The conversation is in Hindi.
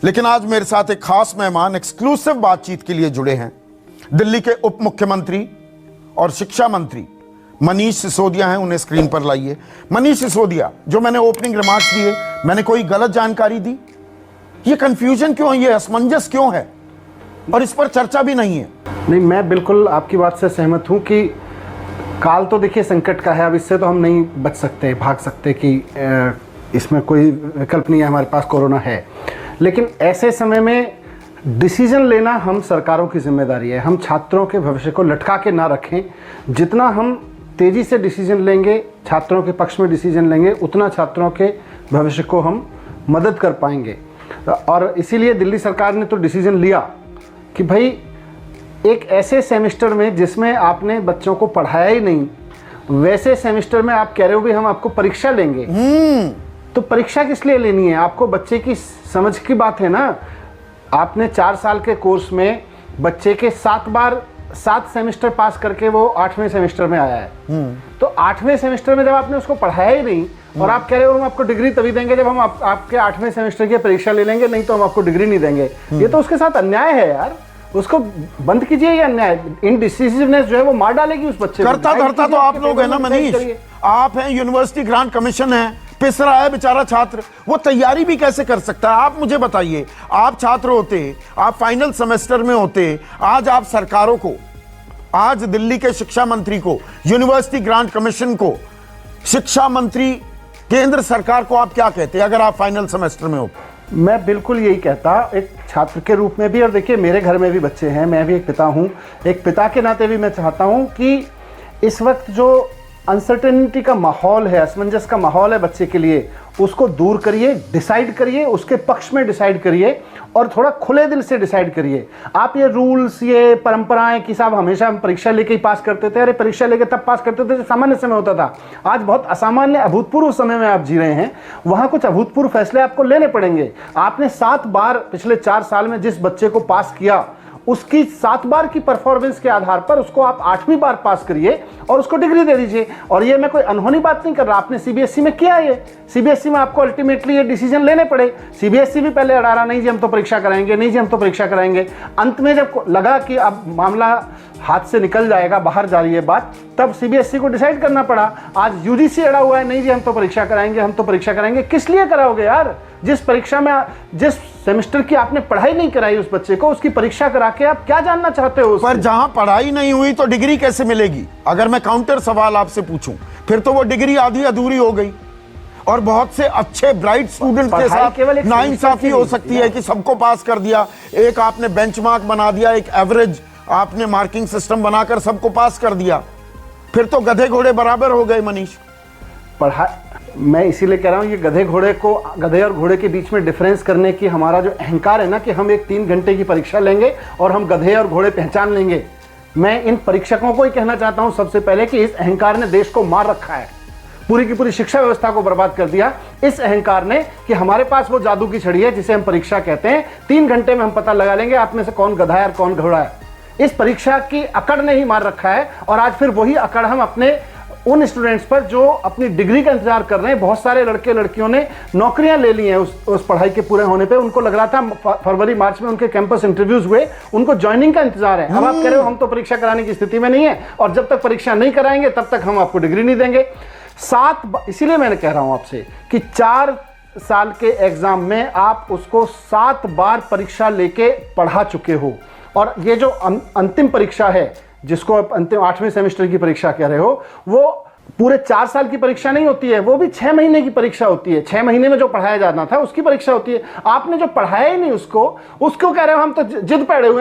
लेकिन आज मेरे साथ एक खास मेहमान एक्सक्लूसिव बातचीत के लिए जुड़े हैं। दिल्ली के उप मुख्यमंत्री और शिक्षा मंत्री मनीष सिसोदिया हैं। उन्हें स्क्रीन पर लाइए। मनीष सिसोदिया, जो मैंने ओपनिंग रिमार्क्स दिए, मैंने कोई गलत जानकारी दी? ये कंफ्यूजन क्यों है, ये असमंजस क्यों है, और इस पर चर्चा भी नहीं है? नहीं, मैं बिल्कुल आपकी बात से सहमत हूँ कि काल तो देखिए संकट का है। अब इससे तो हम नहीं बच सकते, भाग सकते कि इसमें कोई विकल्प नहीं है, हमारे पास कोरोना है। लेकिन ऐसे समय में डिसीजन लेना हम सरकारों की जिम्मेदारी है। हम छात्रों के भविष्य को लटका के ना रखें। जितना हम तेज़ी से डिसीजन लेंगे, छात्रों के पक्ष में डिसीजन लेंगे, उतना छात्रों के भविष्य को हम मदद कर पाएंगे। और इसीलिए दिल्ली सरकार ने तो डिसीजन लिया कि भाई एक ऐसे सेमेस्टर में जिसमें आपने बच्चों को पढ़ाया ही नहीं, वैसे सेमेस्टर में आप कह रहे हो भी हम आपको परीक्षा लेंगे। तो परीक्षा किस लिए लेनी है? आपको बच्चे की समझ की बात है ना। आपने 4 साल के कोर्स में बच्चे के 7 सेमेस्टर पास करके वो 8वें सेमेस्टर में आया है। तो 8वें सेमेस्टर में जब आपने उसको पढ़ाया ही नहीं और आप कह रहे हो हम आपको डिग्री तभी देंगे जब हम आपके 8वें सेमेस्टर की परीक्षा ले लेंगे, नहीं तो हम आपको डिग्री नहीं देंगे। ये तो उसके साथ अन्याय है यार। उसको बंद कीजिए ये अन्याय। इनडिसिसिवनेस जो है वो मार डालेगी उस बच्चे को। करता धरता तो आप लोग है ना मनीष। आप हैं, यूनिवर्सिटी ग्रांट कमीशन है, पिस रहा है बेचारा छात्र। वो तैयारी भी कैसे कर सकता है? आप मुझे बताइए। आप छात्र होते, आप फाइनल सेमेस्टर में होते, आज आप सरकारों को, आज दिल्ली के शिक्षा मंत्री को, यूनिवर्सिटी ग्रांट कमीशन को, शिक्षा मंत्री केंद्र सरकार को आप क्या कहते अगर आप फाइनल सेमेस्टर में हो? मैं बिल्कुल यही कहता, एक छात्र के रूप में भी। और देखिए मेरे घर में भी बच्चे हैं, मैं भी एक पिता हूं। एक पिता के नाते भी मैं चाहता हूं कि इस वक्त जो अनसर्टेनिटी का माहौल है, असमंजस का माहौल है बच्चे के लिए, उसको दूर करिए, डिसाइड करिए, उसके पक्ष में डिसाइड करिए और थोड़ा खुले दिल से डिसाइड करिए। आप ये रूल्स, ये परंपराएं कि साहब हमेशा हम परीक्षा लेके ही पास करते थे। अरे परीक्षा लेके तब पास करते थे जब सामान्य समय होता था। आज बहुत असामान्य, अभूतपूर्व समय में आप जी रहे हैं। वहाँ कुछ अभूतपूर्व फैसले आपको लेने पड़ेंगे। आपने 7 बार पिछले 4 साल में जिस बच्चे को पास किया, उसकी 7 बार की परफॉर्मेंस के आधार पर उसको आप 8वीं बार पास करिए और उसको डिग्री दे दीजिए। और ये मैं कोई अनहोनी बात नहीं कर रहा। आपने सीबीएसई में किया ये। सीबीएसई में आपको अल्टीमेटली ये डिसीजन लेने पड़े। सीबीएसई भी पहले अड़ा रहा, नहीं जी हम तो परीक्षा कराएंगे, नहीं जी हम तो परीक्षा कराएंगे। अंत में जब लगा कि अब मामला हाथ से निकल जाएगा, बाहर जा रही है बात, तब सीबीएसई को डिसाइड करना पड़ा। आज यूजीसी अड़ा हुआ है, नहीं जी हम तो परीक्षा कराएंगे, हम तो परीक्षा कराएंगे। किस लिए कराओगे यार? जिस परीक्षा में, जिस सेमेस्टर की आपने पढ़ाई नहीं कराई उस बच्चे को, उसकी परीक्षा करा के आप क्या जानना चाहते हो? पर जहां पढ़ाई नहीं हुई तो डिग्री कैसे मिलेगी? अगर मैं काउंटर सवाल आपसे पूछूं, फिर तो वो डिग्री आधी अधूरी हो गई। और बहुत से अच्छे ब्राइट स्टूडेंट के साथ नाइंसाफी हो सकती है कि सबको पास कर दिया। एक आपने बेंचमार्क बना दिया, एक एवरेज आपने मार्किंग सिस्टम बनाकर सबको पास कर दिया। फिर तो गधे घोड़े बराबर हो गए मनीष। मैं इसीलिए कह रहा हूँ, ये गधे और घोड़े के बीच में डिफरेंस करने की हमारा जो अहंकार है ना, कि हम एक 3 घंटे की परीक्षा लेंगे और हम गधे और घोड़े पहचान लेंगे। मैं इन परीक्षकों को ही कहना चाहता हूँ सबसे पहले कि इस अहंकार ने देश को मार रखा है, पूरी की पूरी शिक्षा व्यवस्था को बर्बाद कर दिया इस अहंकार ने, कि हमारे पास वो जादू की छड़ी है जिसे हम परीक्षा कहते हैं। 3 घंटे में हम पता लगा लेंगे आप में से कौन गधा है और कौन घोड़ा है। इस परीक्षा की अकड़ ने ही मार रखा है। और आज फिर वही अकड़ हम अपने उन स्टूडेंट्स पर जो अपनी डिग्री का इंतजार कर रहे हैं। बहुत सारे लड़के लड़कियों ने नौकरियां ले ली हैं उस पढ़ाई के पूरे होने पे। उनको लग रहा था फरवरी मार्च में उनके कैंपस इंटरव्यूज हुए, उनको ज्वाइनिंग का इंतजार है। अब आप कह रहे हो हम तो परीक्षा कराने की स्थिति में नहीं है, और जब तक परीक्षा नहीं कराएंगे तब तक हम आपको डिग्री नहीं देंगे। इसीलिए मैंने कह रहा हूं आपसे कि 4 साल के एग्जाम में आप उसको 7 बार परीक्षा लेके पढ़ा चुके हो। और ये जो अंतिम परीक्षा है, जिसको आप अंतिम 8वें सेमेस्टर की परीक्षा कह रहे हो, वो पूरे 4 साल की परीक्षा नहीं होती है, वो भी 6 महीने की परीक्षा होती है। 6 महीने में जो पढ़ाया जाना था उसकी परीक्षा होती है। आपने जो पढ़ाया ही नहीं उसको कह रहे हो हम तो जिद पे अड़े हुए हैं।